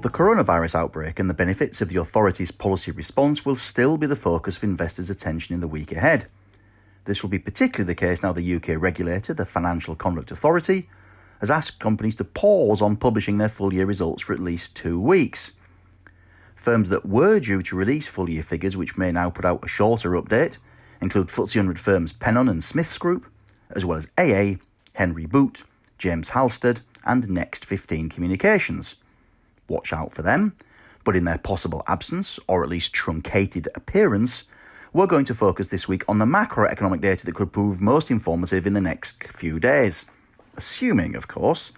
The coronavirus outbreak and the benefits of the authorities' policy response will still be the focus of investors' attention in the week ahead. This will be particularly the case now the UK regulator, the Financial Conduct Authority, has asked companies to pause on publishing their full-year results for at least 2 weeks. Firms that were due to release full-year figures, which may now put out a shorter update, include FTSE 100 firms Pennon and Smiths Group, as well as AA, Henry Boot, James Halstead and Next 15 Communications. Watch out for them, but in their possible absence, or at least truncated appearance, we're going to focus this week on the macroeconomic data that could prove most informative in the next few days. Assuming, of course,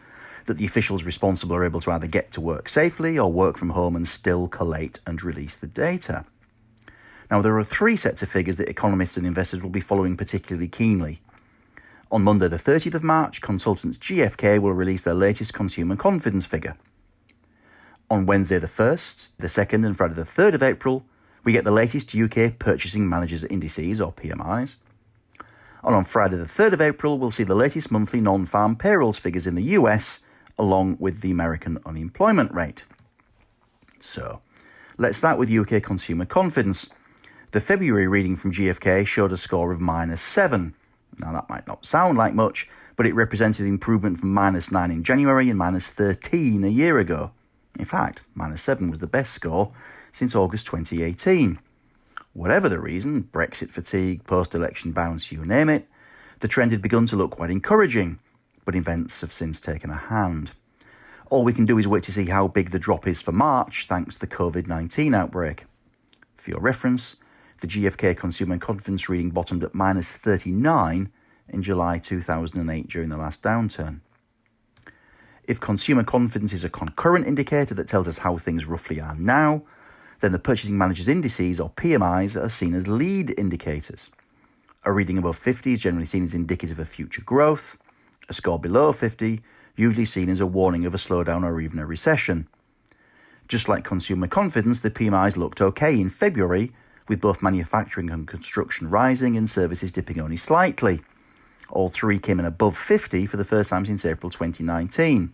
that the officials responsible are able to either get to work safely or work from home and still collate and release the data. Now, there are 3 sets of figures that economists and investors will be following particularly keenly. On Monday the 30th of March, consultants GfK will release their latest consumer confidence figure. On Wednesday the 1st, the 2nd and Friday the 3rd of April, we get the latest UK Purchasing Managers Indices, or PMIs. And on Friday the 3rd of April, we'll see the latest monthly non-farm payrolls figures in the US, along with the American unemployment rate. So, let's start with UK consumer confidence. The February reading from GfK showed a score of -7. Now, that might not sound like much, but it represented improvement from -9 in January and -13 a year ago. In fact, -7 was the best score since August 2018. Whatever the reason, Brexit fatigue, post-election bounce, you name it, the trend had begun to look quite encouraging, but events have since taken a hand. All we can do is wait to see how big the drop is for March, thanks to the COVID-19 outbreak. For your reference, the GfK consumer confidence reading bottomed at -39 in July 2008 during the last downturn. If consumer confidence is a concurrent indicator that tells us how things roughly are now, then the Purchasing Managers Indices, or PMIs, are seen as lead indicators. A reading above 50 is generally seen as indicative of future growth. A score below 50 usually seen as a warning of a slowdown or even a recession. Just like consumer confidence, the PMIs looked okay in February, with both manufacturing and construction rising and services dipping only slightly. All 3 came in above 50 for the first time since April 2019.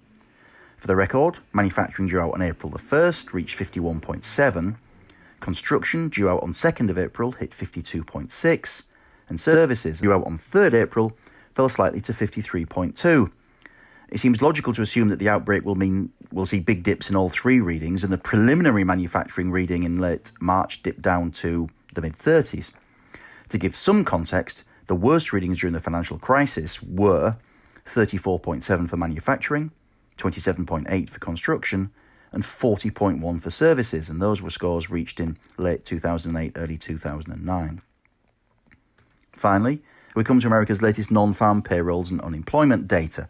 For the record, manufacturing due out on April the 1st reached 51.7, construction due out on 2nd of April hit 52.6, and services due out on 3rd April fell slightly to 53.2. It seems logical to assume that the outbreak will mean we'll see big dips in all 3 readings, and the preliminary manufacturing reading in late March dipped down to the mid-30s. To give some context, the worst readings during the financial crisis were 34.7 for manufacturing, 27.8 for construction, and 40.1 for services, and those were scores reached in late 2008, early 2009. Finally, we come to America's latest non-farm payrolls and unemployment data.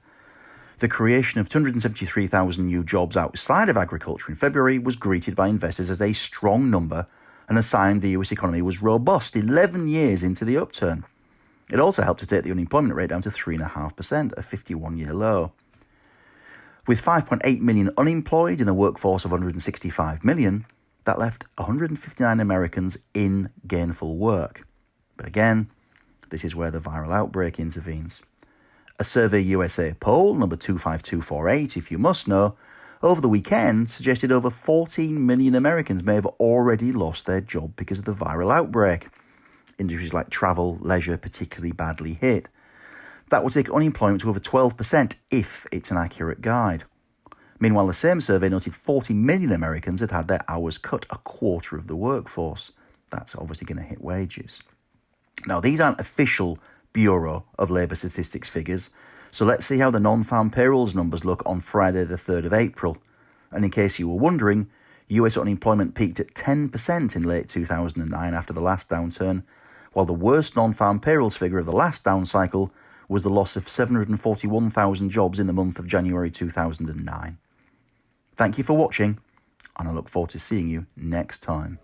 The creation of 273,000 new jobs outside of agriculture in February was greeted by investors as a strong number and a sign the US economy was robust 11 years into the upturn. It also helped to take the unemployment rate down to 3.5%, a 51-year low. With 5.8 million unemployed in a workforce of 165 million, that left 159 Americans in gainful work. But again, this is where the viral outbreak intervenes. A Survey USA poll, number 25248, if you must know, over the weekend suggested over 14 million Americans may have already lost their job because of the viral outbreak. Industries like travel, leisure, particularly badly hit. That would take unemployment to over 12% if it's an accurate guide. Meanwhile, the same survey noted 40 million Americans had had their hours cut, a quarter of the workforce. That's obviously going to hit wages. Now, these aren't official Bureau of Labour Statistics figures, so let's see how the non-farm payrolls numbers look on Friday the 3rd of April. And in case you were wondering, US unemployment peaked at 10% in late 2009 after the last downturn, while the worst non-farm payrolls figure of the last down cycle was the loss of 741,000 jobs in the month of January 2009. Thank you for watching, and I look forward to seeing you next time.